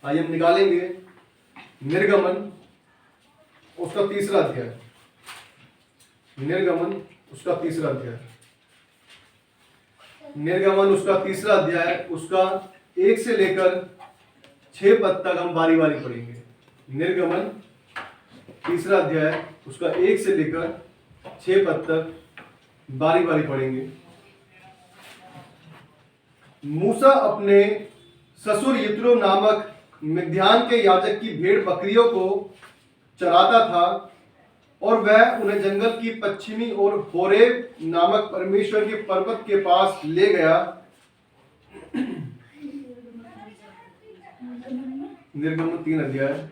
आइए हम निकालेंगे निर्गमन उसका तीसरा अध्याय। निर्गमन उसका तीसरा अध्याय। निर्गमन उसका तीसरा अध्याय, उसका 1 से लेकर 6 पद तक हम बारी बारी पढ़ेंगे। निर्गमन तीसरा अध्याय, उसका 1 से लेकर 6 पद तक बारी बारी पढ़ेंगे। मूसा अपने ससुर यित्रो नामक मिद्यान के याजक की भेड़ बकरियों को चराता था और वह उन्हें जंगल की पश्चिमी ओर होरेब नामक परमेश्वर के पर्वत के पास ले गया। निर्गमन 3 अध्याय,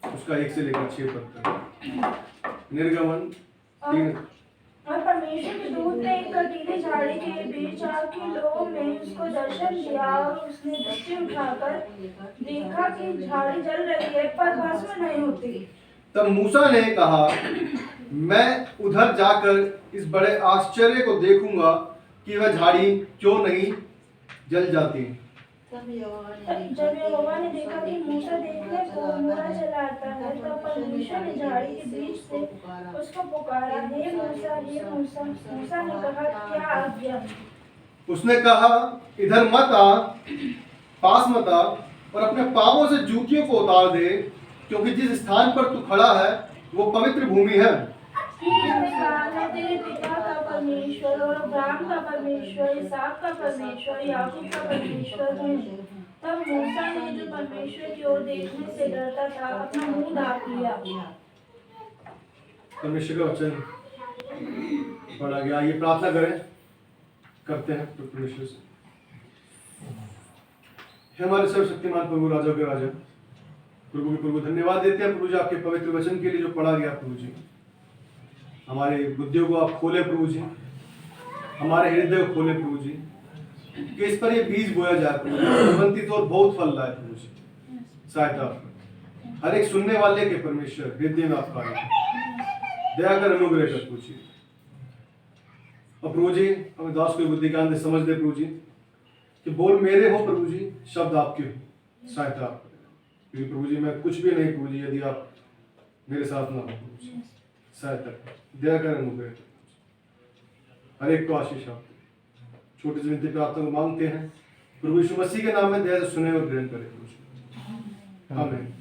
उसका 1 से लेकर 6 पद तक। निर्गमन 3। और परमेश्वर के दूत ने एक कटीली झाड़ी के बीच आग की लौ में उसको दर्शन दिया और उसने दृष्टि उठाकर देखा कि झाड़ी जल रही है पर भस्म नहीं होती। तब मूसा ने कहा, मैं उधर जाकर इस बड़े आश्चर्य को देखूंगा कि वह झाड़ी क्यों नहीं जल जाती। जब यहोवा ने देखा कि मूसा देखने को मुड़ा चला आता है, तब परमेश्वर ने झाड़ी के बीच से उसको पुकारा, हे मूसा, हे मूसा। मूसा ने कहा, क्या आज्ञा? उसने कहा, इधर मत आ, पास मत आ, और अपने पांवों से जूतियों को उतार दे, क्योंकि जिस स्थान पर तू खड़ा है वो पवित्र भूमि है। उसने कहा, मैं तेरे पिता का परमेश्वर और अब्राहम का परमेश्वर, इसहाक का परमेश्वर, याकूब का परमेश्वर हूँ। तब मूसा ने, जो परमेश्वर की ओर देखने से डरता था, अपना मुंह ढांप लिया। परमेश्वर का वचन पढ़ा गया। ये प्रार्थना करें, करते हैं परमेश्वर से। हमारे सर्वशक्तिमान प्रभु, राजा के राजा, प्रभु के प्रभु, धन्यवाद देते हैं प्रभु जी आपके पवित्र वचन के लिए जो पढ़ा गया। प्रभु जी हमारे बुद्धियों को आप खोले प्रभु जी, हमारे हृदय को खोले प्रभु जी, कि इस पर ये बीज बोया जाए प्रभु जी, फलवंतित और बहुत फल लाए प्रभु जी। सहायता हर एक सुनने वाले के परमेश्वर हृदय में आप कार्य दया कर, अनुग्रह कर प्रभु जी। और प्रभु जी हमें दास को बुद्धि ज्ञान दे, समझ दे प्रभु जी, कि बोल मेरे हो प्रभु जी, शब्द आपके हो। सहायता आप क्योंकि प्रभु जी मैं कुछ भी नहीं प्रभु जी यदि आप मेरे साथ ना हो प्रभु जी। सहायता दया कर, अनुग्रह कर, हर एक को आशीष आप। छोटी सी विनती प्रार्थना को मांगते हैं प्रभु यीशु मसीह के नाम में, दया से सुने और ग्रहण करें प्रभु जी। आमीन।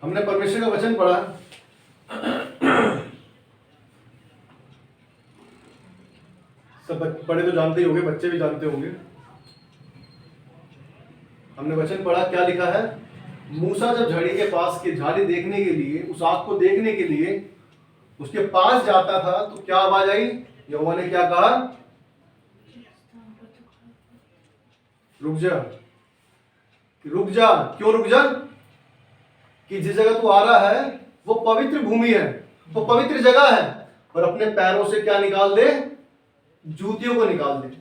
हमने परमेश्वर का वचन पढ़ा। सब बड़े तो जानते ही होंगे, बच्चे भी जानते होंगे। हमने वचन पढ़ा, क्या लिखा है? मूसा जब झाड़ी के पास की झाड़ी देखने के लिए, उस आग को देखने के लिए उसके पास जाता था, तो क्या आवाज आई? यहोवा ने क्या कहा? रुक जा, रुक जा। क्यों रुक जा? कि जिस जगह तू आ रहा है वो पवित्र भूमि है, वो पवित्र जगह है, और अपने पैरों से क्या निकाल दे? जूतियों को निकाल दे।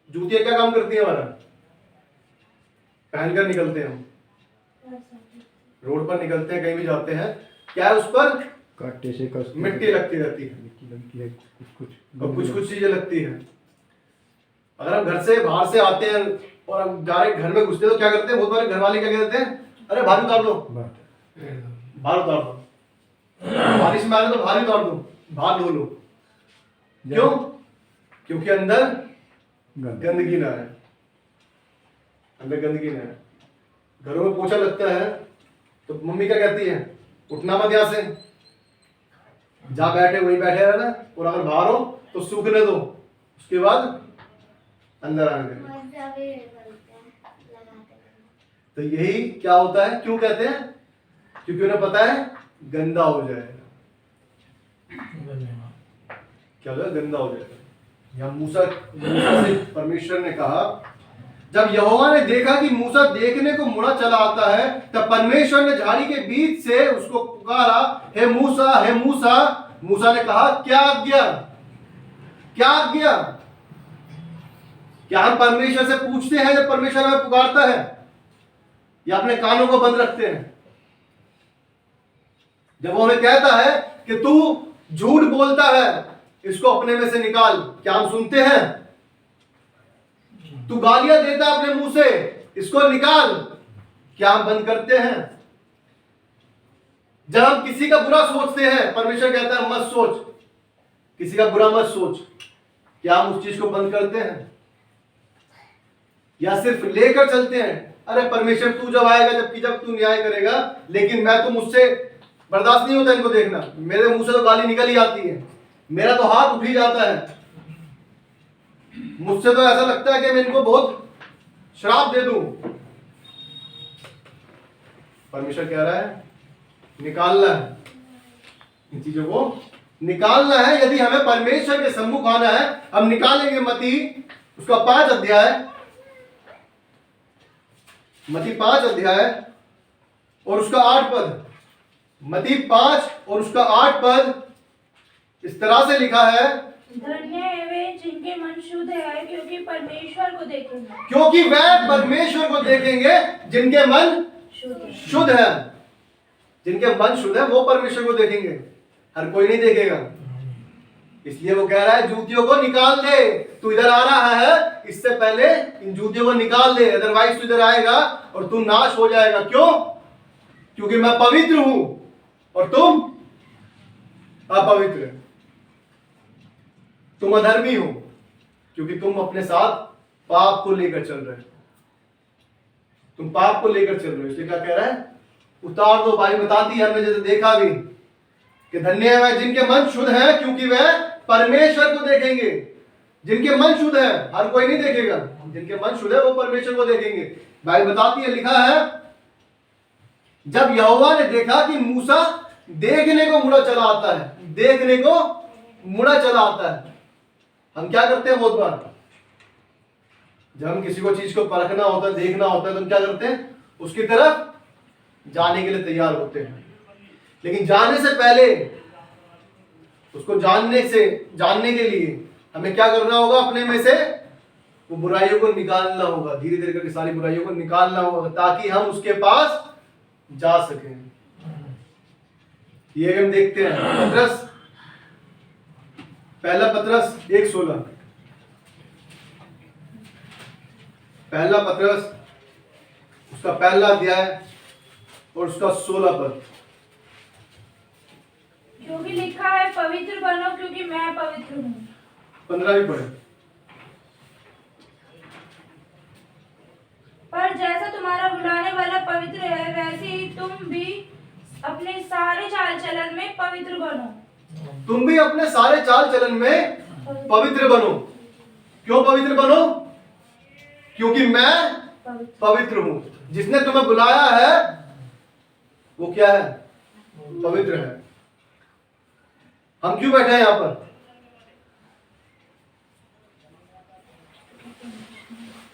जूतियां क्या काम करती है? हमारा पहनकर निकलते हैं हम, रोड पर निकलते हैं, कहीं भी जाते हैं, क्या है उस पर? कांटे से मिट्टी लगती रहती है, कुछ कुछ चीजें लगती है। अगर हम घर से बाहर से आते हैं और हम डायरेक्ट घर में घुसते हैं तो क्या करते हैं? बहुत बार घर वाले क्या कहते हैं? अरे बाहर उतार दो, बाहर उतार दो, बारिश में आ रहे तो बाहर उतार दो, बाहर धो लो। क्यों? क्योंकि अंदर गंदगी ना है, अंदर गंदगी ना है। घरों में पोछा लगता है तो मम्मी क्या कहती है? उठना मत यहाँ से, जहाँ बैठे वहीं बैठे रहना, और अगर बाहर हो तो सूखने दो, उसके बाद अंदर आने देना। तो यही क्या होता है? क्यों कहते हैं? क्योंकि उन्हें पता है गंदा हो जाएगा। क्या होगा? गंदा हो जाएगा। यहाँ मूसा से परमेश्वर ने कहा, जब यहोवा ने देखा कि मूसा देखने को मुड़ा चला आता है, तब परमेश्वर ने झाड़ी के बीच से उसको पुकारा, हे मूसा, हे मूसा। मूसा ने कहा, क्या आज्ञा? क्या आज्ञा? क्या हम परमेश्वर से पूछते हैं जब परमेश्वर हमें पुकारता है, या अपने कानों को बंद रखते हैं? जब वो हमें कहता है कि तू झूठ बोलता है, इसको अपने में से निकाल। क्या हम सुनते हैं? तू गालियां देता है अपने मुंह से, इसको निकाल। क्या हम बंद करते हैं? जब हम किसी का बुरा सोचते हैं, परमेश्वर कहता है मत सोच, किसी का बुरा मत सोच। क्या हम उस चीज को बंद करते हैं या सिर्फ लेकर चलते हैं? अरे परमेश्वर तू जब आएगा, जब तू न्याय करेगा, लेकिन मैं तो मुझसे बर्दाश्त नहीं होता इनको देखना, मेरे मुंह से तो गाली निकल ही आती है, मेरा तो हाथ उठ ही जाता है, मुझसे तो ऐसा लगता है कि मैं इनको बहुत श्राप दे दूं। परमेश्वर कह रहा है निकालना है, इन चीजों को निकालना है। यदि हमें परमेश्वर के सम्मुख आना है, हम निकालेंगे। मत्ती उसका 5 अध्याय, मत्ती 5 अध्याय और उसका 8 पद। मत्ती 5 और उसका 8 पद इस तरह से लिखा है, धन्य है वे जिनके मन शुद्ध है, क्योंकि परमेश्वर को देखेंगे। क्योंकि वह परमेश्वर को देखेंगे। जिनके मन शुद्ध है, जिनके मन शुद्ध है, वो परमेश्वर को देखेंगे। हर कोई नहीं देखेगा। इसलिए वो कह रहा है जूतियों को निकाल दे। तू इधर आ रहा है, इससे पहले इन जूतियों को निकाल दे, अदरवाइज तू इधर आएगा और तू नाश हो जाएगा। क्यों? क्योंकि मैं पवित्र हूं और तुम अपवित्र, तुम अधर्मी हो, क्योंकि तुम अपने साथ पाप को लेकर चल रहे हो। तुम पाप को लेकर चल रहे हो। इसलिए क्या कह रहा है? उतार दो। भाई बताती है, हमने जैसे देखा भी कि धन्य है जिनके मन शुद्ध है, क्योंकि वह परमेश्वर को देखेंगे। जिनके मन शुद्ध है, हर कोई नहीं देखेगा, जिनके मन शुद्ध है वो परमेश्वर को देखेंगे। भाई बताती है, लिखा है जब यहोवा ने देखा कि मूसा देखने को मुड़ा चला आता है, देखने को मुड़ा चला आता है। हम क्या करते हैं बहुत बार, जब हम किसी को चीज को परखना होता है, देखना होता है, तो हम क्या करते हैं? उसकी तरफ जाने के लिए तैयार होते हैं। लेकिन जाने से पहले, उसको जानने के लिए हमें क्या करना होगा? अपने में से वो बुराइयों को निकालना होगा। धीरे धीरे करके सारी बुराइयों को निकालना होगा, ताकि हम उसके पास जा सकें। ये हम देखते हैं पतरस, पहला पतरस 1:16, पहला पतरस उसका पहला अध्याय और उसका 16 पद। क्योंकि लिखा है पवित्र बनो, क्योंकि मैं पवित्र हूँ। 15 भी पढ़े। पर जैसा तुम्हारा बुलाने वाला पवित्र है, वैसे ही तुम भी अपने सारे चाल चलन में पवित्र बनो। तुम भी अपने सारे चाल चलन में पवित्र बनो। क्यों पवित्र बनो? क्योंकि मैं पवित्र हूं। जिसने तुम्हें बुलाया है वो क्या है? पवित्र है। हम क्यों बैठे हैं यहां पर?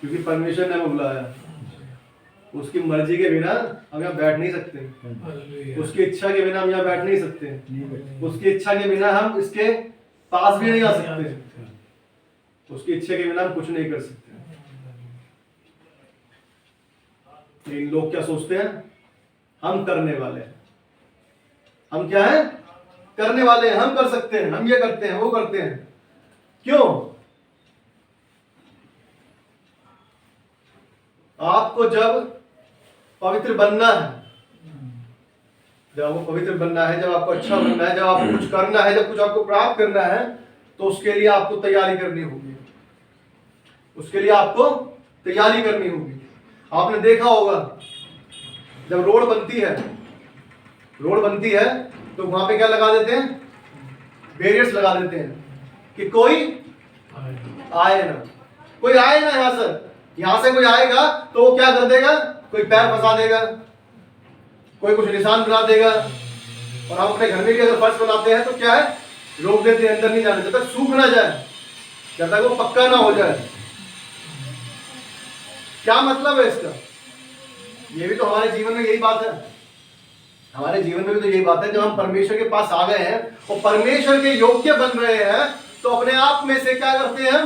क्योंकि परमेश्वर ने हमें बुलाया। उसकी मर्जी के बिना हम यहाँ बैठ नहीं सकते। उसकी इच्छा के बिना हम यहाँ बैठ नहीं सकते। उसकी इच्छा के बिना हम इसके पास भी नहीं आ सकते। उसकी इच्छा के बिना हम कुछ नहीं कर सकते। लेकिन लोग क्या सोचते हैं? हम करने वाले हैं। हम क्या है? करने वाले हैं। हम कर सकते हैं, हम ये करते हैं, वो करते हैं। क्यों? आपको जब पवित्र बनना है, जब आपको पवित्र बनना है, जब आपको अच्छा बनना है, जब आपको कुछ करना है, जब कुछ आपको प्राप्त करना है, तो उसके लिए आपको तैयारी करनी होगी। उसके लिए आपको तैयारी करनी होगी। आपने देखा होगा जब रोड बनती है तो वहां पे क्या लगा देते हैं? बैरियर्स लगा देते हैं कि कोई आए ना, कोई आए ना। यहां से कोई आएगा तो वो क्या कर देगा? कोई पैर फंसा देगा, कोई कुछ निशान बना देगा। और हम अपने घर में भी अगर फर्श बनाते हैं तो क्या है? रोक देते हैं, अंदर नहीं जाने, जब तक सूख ना जाए, जब तक वो पक्का ना हो जाए। क्या मतलब है इसका? ये भी तो हमारे जीवन में यही बात है। हमारे जीवन में भी तो यही बात है। जब हम परमेश्वर के पास आ गए हैं और परमेश्वर के योग्य बन रहे हैं, तो अपने आप में से क्या करते हैं?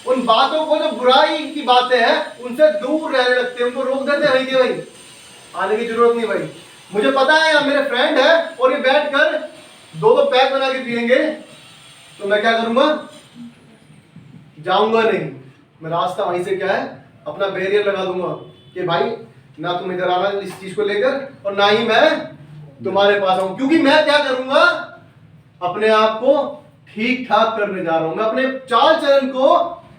उन बातों को, जो बुराई की बातें हैं, उनसे दूर रहने लगते हैं। उनको रोक देते हैं, भाई कि भाई आने की जरूरत नहीं। भाई मुझे पता है यहाँ मेरे फ्रेंड है और ये बैठ कर 2-2 पैक बना के पियेंगे, तो मैं क्या करूंगा, जाऊंगा नहीं। मैं रास्ता वहीं से क्या है, अपना बैरियर लगा दूंगा कि भाई ना तुम इधर आना इस चीज को लेकर, और ना ही मैं तुम्हारे पास आऊं। क्योंकि मैं क्या करूंगा, अपने आप को ठीक ठाक करने जा रहा हूं। मैं अपने चाल चलन को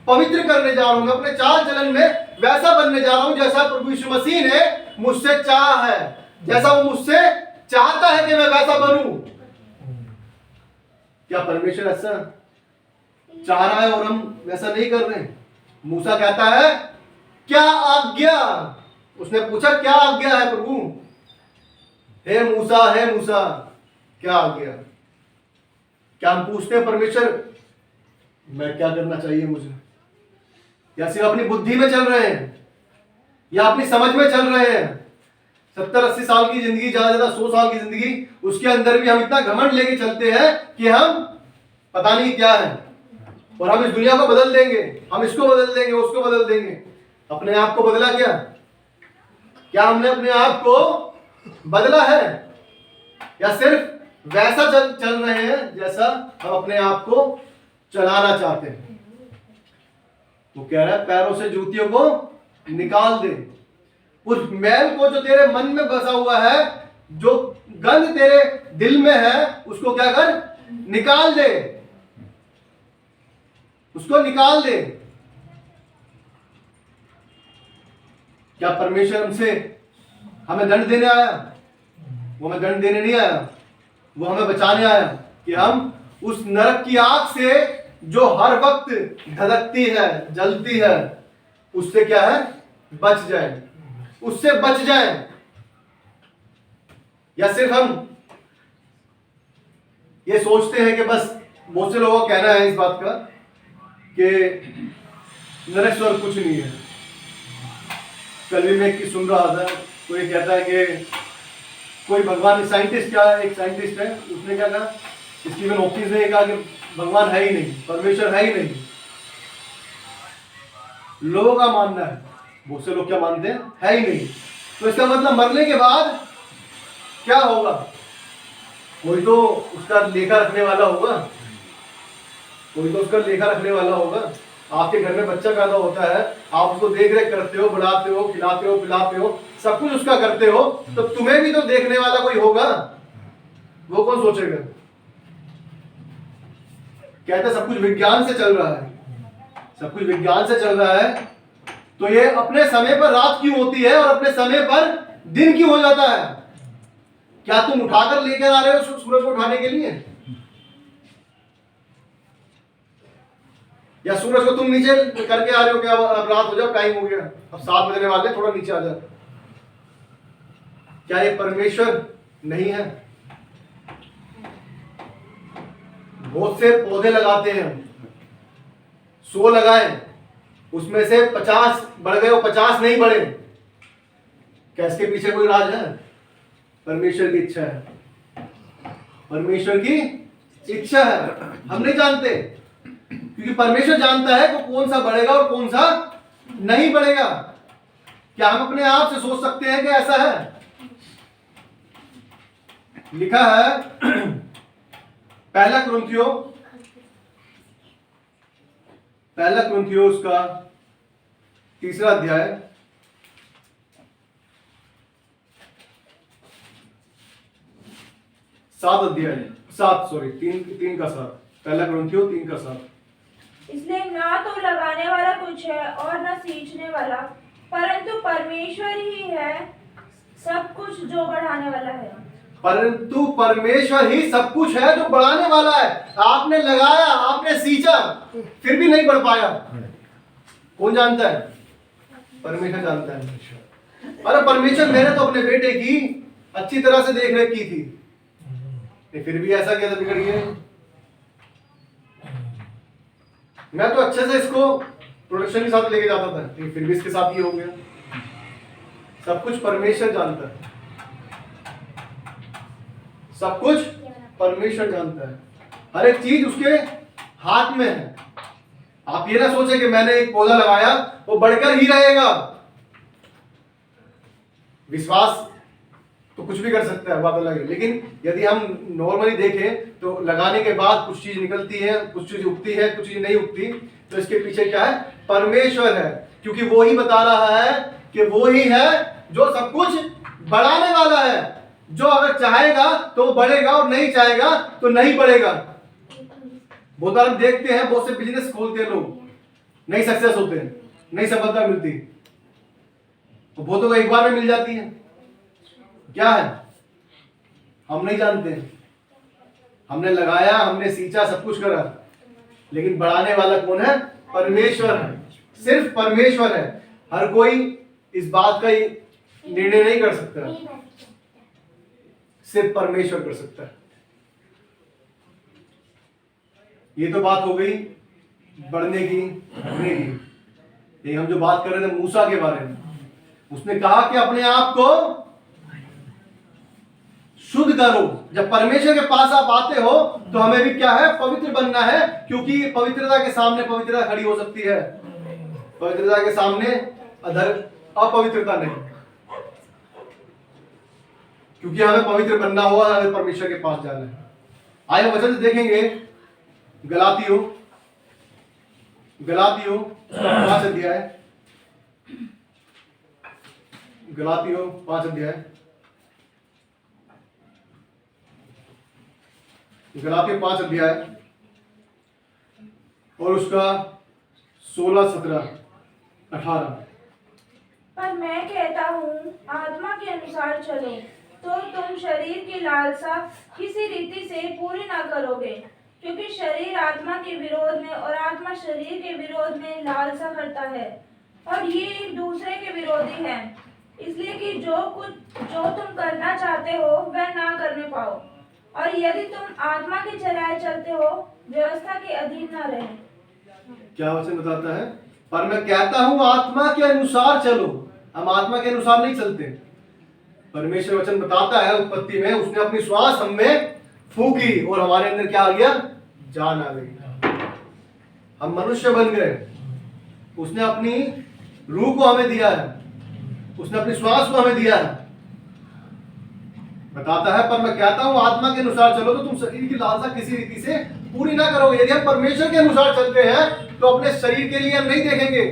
पवित्र करने जा रहा हूं। मैं अपने चाल चलन में वैसा बनने जा रहा हूं जैसा प्रभु यीशु मसीह ने मुझसे चाहा है, जैसा वो मुझसे चाहता है कि मैं वैसा बनूं। क्या परमेश्वर ऐसा चाह रहा है और हम वैसा नहीं कर रहे? मूसा कहता है क्या आज्ञा, उसने पूछा क्या आज्ञा है प्रभु? हे मूसा क्या आज्ञा? क्या हम पूछते हैं परमेश्वर मैं क्या करना चाहिए मुझे? या सिर्फ अपनी बुद्धि में चल रहे हैं, या अपनी समझ में चल रहे हैं? 70-80 साल की जिंदगी, ज्यादा 100 साल की जिंदगी, उसके अंदर भी हम इतना घमंड लेके चलते हैं कि हम पता नहीं क्या है, और हम इस दुनिया को बदल देंगे, हम इसको बदल देंगे, उसको बदल देंगे। अपने आप को बदला क्या? क्या हमने अपने आप को बदला है, या सिर्फ वैसा चल रहे हैं जैसा हम अपने आप को चलाना चाहते हैं? वो कह रहा है पैरों से जूतियों को निकाल दे। उस मैल को जो तेरे मन में बसा हुआ है, जो गंध तेरे दिल में है, उसको क्या कर, निकाल दे, उसको निकाल दे। क्या परमेश्वर हमसे हमें दंड देने आया? वो हमें दंड देने नहीं आया, वो हमें बचाने आया कि हम उस नरक की आग से जो हर वक्त धधकती है, जलती है, उससे क्या है, बच जाए, उससे बच जाए। या सिर्फ हम ये सोचते हैं कि बस, बहुत से लोगों का कहना है इस बात का कि नरक स्वर्ग कुछ नहीं है। कल भी मैं एक सुन रहा था, कोई कहता है कि कोई भगवान, साइंटिस्ट, क्या एक साइंटिस्ट है, उसने क्या कहा, स्टीवन हॉकिंस ने कहा कि भगवान है ही नहीं, परमेश्वर है ही नहीं। लोगों का मानना है, बहुत से लोग क्या मानते हैं, है ही नहीं। तो इसका मतलब मरने के बाद क्या होगा? कोई तो उसका लेखा रखने वाला होगा, कोई तो उसका लेखा रखने वाला होगा। आपके घर में बच्चा पैदा होता है, आप उसको देख रेख करते हो, बढ़ाते हो, खिलाते हो, पिलाते हो, सब कुछ उसका करते हो, तो तुम्हें भी तो देखने वाला कोई होगा। वो कौन सोचेगा? कहते सब कुछ विज्ञान से चल रहा है, सब कुछ विज्ञान से चल रहा है, तो ये अपने समय पर रात क्यों होती है और अपने समय पर दिन क्यों हो जाता है? क्या तुम उठाकर लेकर आ रहे हो सूरज को उठाने के लिए? या सूरज को तुम नीचे करके आ रहे हो? क्या अब रात हो जाओ, टाइम हो गया, अब 7 बजने वाले, थोड़ा नीचे आ जाओ। क्या ये परमेश्वर नहीं है? बहुत से पौधे लगाते हैं, 100 लगाए, उसमें से 50 बढ़ गए और 50 नहीं बढ़े। क्या इसके पीछे कोई राज है? परमेश्वर की इच्छा है, परमेश्वर की इच्छा है। हम नहीं जानते, क्योंकि परमेश्वर जानता है कि कौन सा बढ़ेगा और कौन सा नहीं बढ़ेगा। क्या हम अपने आप से सोच सकते हैं कि ऐसा है? लिखा है पहला कुरिन्थियों उसका 3रा अध्याय 3 का 7। पहला कुरिन्थियों 3 का 7। इसलिए ना तो लगाने वाला कुछ है और ना सींचने वाला, परंतु परमेश्वर ही है सब कुछ जो बढ़ाने वाला है। परंतु परमेश्वर ही सब कुछ है जो बढ़ाने वाला है। आपने लगाया, आपने सींचा, फिर भी नहीं बढ़ पाया, कौन जानता है? परमेश्वर जानता है। अरे परमेश्वर, मैंने तो अपने बेटे की अच्छी तरह से देख रेख की थी, फिर भी ऐसा कैसे बिगड़ गया? मैं तो अच्छे से इसको प्रोडक्शन के साथ लेके जाता था, लेकिन फिर भी इसके साथ ये हो गया। सब कुछ परमेश्वर जानता है, सब कुछ परमेश्वर जानता है, हर एक चीज उसके हाथ में है। आप ये ना सोचे कि मैंने एक पौधा लगाया वो बढ़कर ही रहेगा। विश्वास तो कुछ भी कर सकता है, बात अलग है। लेकिन यदि हम नॉर्मली देखें तो लगाने के बाद कुछ चीज निकलती है, कुछ चीज उगती है, कुछ चीज नहीं उगती, तो इसके पीछे क्या है? परमेश्वर है, क्योंकि वो ही बता रहा है कि वो ही है जो सब कुछ बढ़ाने वाला है। जो अगर चाहेगा तो वो बढ़ेगा और नहीं चाहेगा तो नहीं बढ़ेगा। बहुत बार हम देखते हैं बहुत से बिजनेस खोलते हैं लोग, नहीं सक्सेस होते हैं, नहीं सफलता मिलती, तो बहुतों को एक बार में मिल जाती है। क्या है? हम नहीं जानते हैं। हमने लगाया, हमने सींचा, सब कुछ करा, लेकिन बढ़ाने वाला कौन है? परमेश्वर है, सिर्फ परमेश्वर है। हर कोई इस बात का निर्णय नहीं कर सकता, सिर्फ परमेश्वर कर सकता है। ये तो बात हो गई बढ़ने की, घटने की। ये हम जो बात कर रहे थे मूसा के बारे में, उसने कहा कि अपने आप को शुद्ध करो। जब परमेश्वर के पास आप आते हो तो हमें भी क्या है? पवित्र बनना है, क्योंकि पवित्रता के सामने पवित्रता खड़ी हो सकती है, पवित्रता के सामने अपवित्रता नहीं। क्योंकि हमें पवित्र बनना हुआ, हमें परमेश्वर के पास जाना है। आइए वचन से देखेंगे गलातियों 5 अध्याय, गलातियों 5 अध्याय, गलातियों 5 अध्याय और उसका 16, 17, 18। पर मैं कहता हूँ आत्मा के अनुसार चलो तो तुम शरीर की लालसा किसी रीति से पूरी ना करोगे, क्योंकि शरीर आत्मा के विरोध में और आत्मा शरीर के विरोध में लालसा करता है, और ये एक दूसरे के विरोधी हैं, इसलिए कि जो तुम करना चाहते हो वह ना करने पाओ। और यदि तुम आत्मा के चलाए चलते हो, व्यवस्था के अधीन ना रहे। क्या वचन बताता है? पर मैं कहता हूं आत्मा के अनुसार चलो। हम आत्मा के अनुसार नहीं चलते। परमेश्वर वचन बताता है उत्पत्ति में उसने अपनी श्वास हम में फूकी और हमारे अंदर क्या आ गया? जान आ गई, हम मनुष्य बन गए। उसने अपनी रूह को हमें दिया है, उसने अपनी श्वास को हमें दिया है। बताता है पर मैं कहता हूं आत्मा के अनुसार चलो तो तुम शरीर की लालसा किसी रीति से पूरी ना करोगे। यदि हम परमेश्वर के अनुसार चलते हैं तो अपने शरीर के लिए हम नहीं देखेंगे।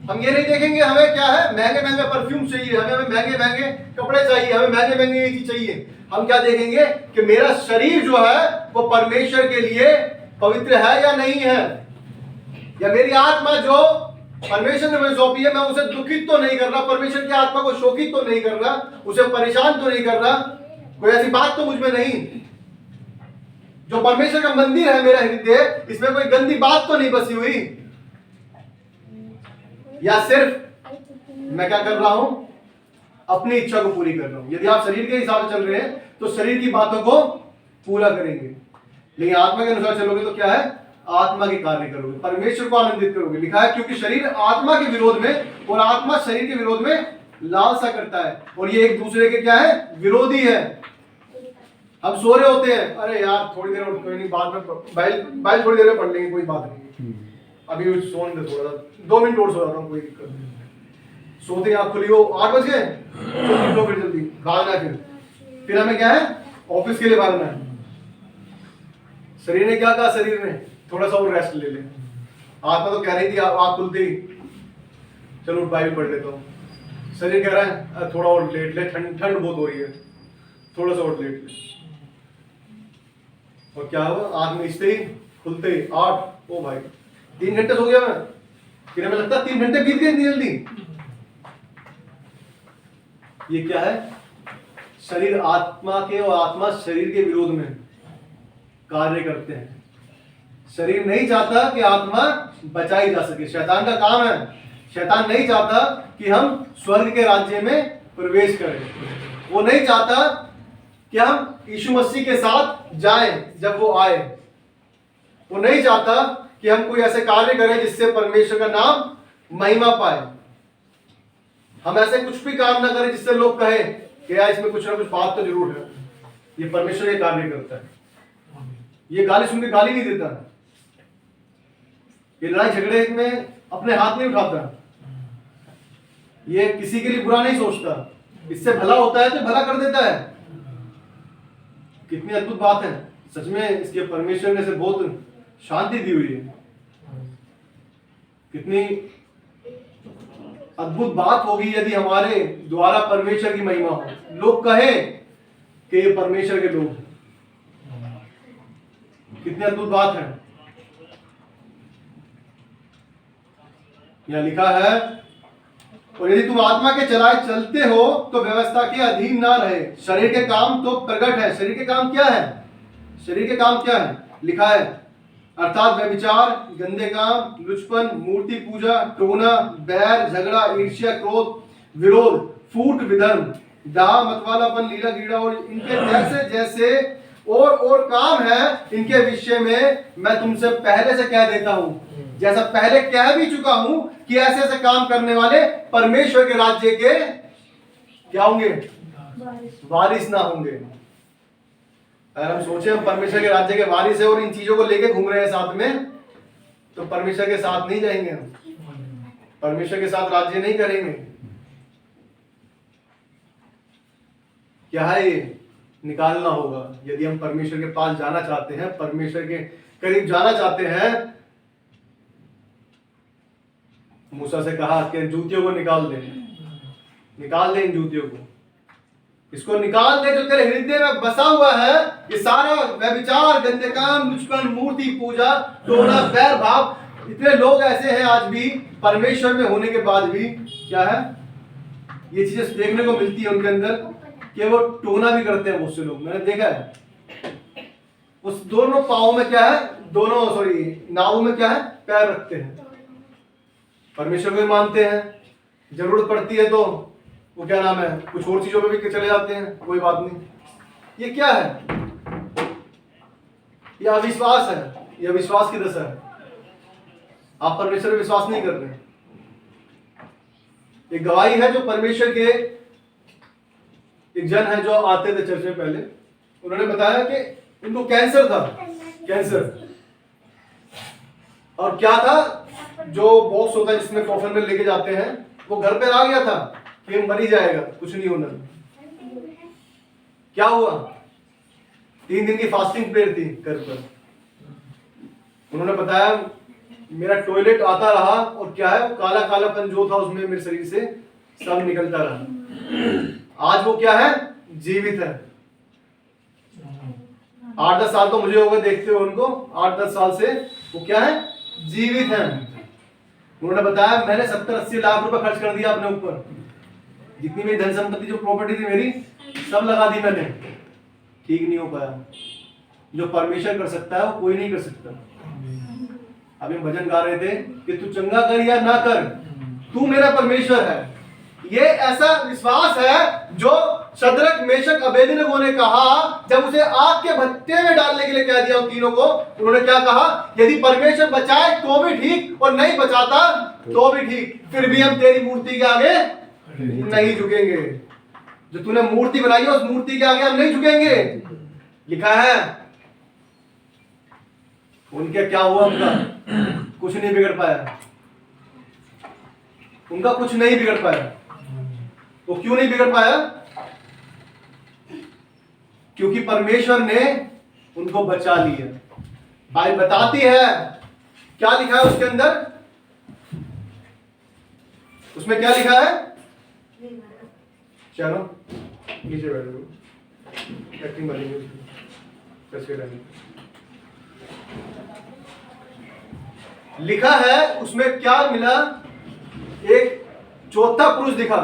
हम ये नहीं देखेंगे हमें क्या है? महंगे महंगे परफ्यूम चाहिए, हमें महंगे महंगे कपड़े चाहिए, हमें महंगे महंगे ये चीज चाहिए। हम क्या देखेंगे कि मेरा शरीर जो है वो परमेश्वर के लिए पवित्र है या नहीं है, या मेरी आत्मा जो परमेश्वर ने मुझे सौंपी है मैं उसे दुखित तो नहीं कर रहा, परमेश्वर की आत्मा को शोकित तो नहीं कर रहा, उसे परेशान तो नहीं कर रहा। कोई ऐसी बात तो मुझ में नहीं। जो परमेश्वर का मंदिर है मेरा हृदय, इसमें कोई गंदी बात तो नहीं बसी हुई। या सिर्फ मैं क्या कर रहा हूं? अपनी इच्छा को पूरी कर रहा हूं। यदि आप शरीर के हिसाब से चल रहे हैं तो शरीर की बातों को पूरा करेंगे, लेकिन आत्मा के अनुसार चलोगे तो क्या है? आत्मा के कार्य करोगे, परमेश्वर को आनंदित करोगे। लिखा है क्योंकि शरीर आत्मा के विरोध में और आत्मा शरीर के विरोध में लालसा करता है, और ये एक दूसरे के क्या है? विरोधी है। हम सो रहे होते हैं, अरे यार थोड़ी देर और, कोई नहीं, बाद में बाइल थोड़ी देर में पढ़ लेंगे, कोई बात नहीं, अभी सोने दे थोड़ा सा, 2 मिनट और सो जाता हूँ, कोई दिक्कत नहीं। सोते आँख खुली हो 8 बज गए तो फिर जल्दी भागना है, फिर हमें क्या है? ऑफिस के लिए भागना है। शरीर ने क्या कहा? शरीर ने थोड़ा सा और रेस्ट ले ले। आत्मा तो कह रही थी आँख खुलते ही चलो बाइबल पढ़ लेता हूँ। शरीर कह रहा है थोड़ा और लेट ले, ठंड बहुत हो रही है, थोड़ा सा और लेट ले। और क्या हुआ? आँख मिचते ही खुलते ही 8, ओ भाई 3 घंटे सो गया मैं। फिर हमें लगता है 3 घंटे बीत गए इतनी जल्दी। ये क्या है? शरीर आत्मा के और आत्मा शरीर के विरोध में कार्य करते हैं। शरीर नहीं चाहता कि आत्मा बचाई जा सके, शैतान का काम है। शैतान नहीं चाहता कि हम स्वर्ग के राज्य में प्रवेश करें। वो नहीं चाहता कि हम यीशु मसीह के साथ जाएं जब वो आए। वो नहीं चाहता कि हम कोई ऐसे कार्य करें जिससे परमेश्वर का नाम महिमा पाए। हम ऐसे कुछ भी काम ना करें जिससे लोग कहें कि यार इसमें कुछ ना कुछ बात तो जरूर है। ये परमेश्वर ये कार्य करता है। ये गाली सुन के गाली नहीं देता, ये लड़ाई झगड़े में अपने हाथ नहीं उठाता, ये किसी के लिए बुरा नहीं सोचता, इससे भला होता है तो भला कर देता है। कितनी अद्भुत बात है, सच में इसके परमेश्वर ने से बहुत शांति दी हुई है। कितनी अद्भुत बात होगी यदि हमारे द्वारा परमेश्वर की महिमा हो, लोग कहें कि ये परमेश्वर के लोग हैं। कितनी अद्भुत बात है। यह लिखा है, और यदि तुम आत्मा के चलाए चलते हो तो व्यवस्था के अधीन ना रहे। शरीर के काम तो प्रकट है। शरीर के काम क्या है? शरीर के काम क्या है? लिखा है, अर्थात व्यभिचार, गंदे काम, लुचपन, मूर्ति पूजा, टोना, बैर, झगड़ा, ईर्ष्या, क्रोध, विरोध, फूट, विधर्म, डाह, मतवालापन, लीला क्रीड़ा और इनके जैसे जैसे और काम है, इनके विषय में मैं तुमसे पहले से कह देता हूं, जैसा पहले कह भी चुका हूं कि ऐसे ऐसे काम करने वाले परमेश्वर के राज्य के क्या होंगे? वारिस ना होंगे। अगर हम सोचे हम परमेश्वर के राज्य के वारिस है और इन चीजों को लेके घूम रहे हैं साथ में, तो परमेश्वर के साथ नहीं जाएंगे हम, परमेश्वर के साथ राज्य नहीं करेंगे। क्या है ये? निकालना होगा। यदि हम परमेश्वर के पास जाना चाहते हैं, परमेश्वर के करीब जाना चाहते हैं, मूसा से कहा कि जूतियों को निकाल दे, निकाल दे इन जूतियों को, इसको निकाल दे जो तेरे हृदय में बसा हुआ है। ये सारा व्यभिचार, गंदे काम, लुचपन, मूर्ति पूजा, टोना, बैर भाव। इतने लोग ऐसे हैं आज भी परमेश्वर में होने के बाद भी, क्या है, ये चीजें देखने को मिलती है उनके अंदर कि वो टोना भी करते हैं। बहुत से लोग मैंने देखा है, उस दोनों पाँव में क्या है, नावों में क्या है, पैर रखते हैं। परमेश्वर को भी मानते हैं, जरूरत पड़ती है तो वो क्या नाम है, कुछ और चीजों पे भी चले जाते हैं, कोई बात नहीं। ये क्या है? ये अविश्वास है, ये अविश्वास की दशा है। आप परमेश्वर पे विश्वास नहीं कर रहे। एक गवाही है जो परमेश्वर के एक जन है जो आते थे चर्च में पहले, उन्होंने बताया कि उनको कैंसर था, कैंसर। और क्या था, जो बॉक्स होता है जिसमें कॉफन में लेके जाते हैं, वो घर पे आ गया था कि मर ही जाएगा, कुछ नहीं होना। क्या हुआ? 3 दिन की फास्टिंग प्रेयर थी घर पर। उन्होंने बताया मेरा टॉयलेट आता रहा और क्या है, काला कालापन जो था उसमें मेरे शरीर से सब निकलता रहा। आज वो क्या है, जीवित है। 8-10 साल तो मुझे हो गए देखते हुए उनको, 8-10 साल से वो क्या है, जीवित है। उन्होंने बताया मैंने 70-80 लाख रुपए खर्च कर दिया अपने ऊपर, जितनी मेरी धन संपत्ति, जो प्रॉपर्टी थी मेरी, सब लगा दी मैंने, ठीक नहीं हो पाया। जो परमेश्वर कर सकता है वो कोई नहीं कर सकता। अभी हम भजन गा रहे थे कि तू चंगा कर या ना कर, तू मेरा परमेश्वर है। ये ऐसा विश्वास है जो शद्रक, मेशक, अबेदनगो ने कहा जब उसे आग के भट्टे में डालने के लिए कह दिया उन तीनों को। उन्होंने क्या कहा, यदि परमेश्वर बचाए तो भी ठीक और नहीं बचाता तो भी ठीक, फिर भी हम तेरी मूर्ति के आगे नहीं झुकेंगे। जो तूने मूर्ति बनाई है उस मूर्ति के आगे हम नहीं झुकेंगे। लिखा है उनके क्या हुआ, उनका कुछ नहीं बिगड़ पाया, उनका कुछ नहीं बिगड़ पाया। वो क्यों नहीं बिगड़ पाया? क्योंकि परमेश्वर ने उनको बचा लिया। बाइबल बताती है, क्या लिखा है उसके अंदर, उसमें क्या लिखा है, चलो नीचे बैठो, एक्टिंग बनेगी लिखा है उसमें क्या मिला, एक चौथा पुरुष दिखा।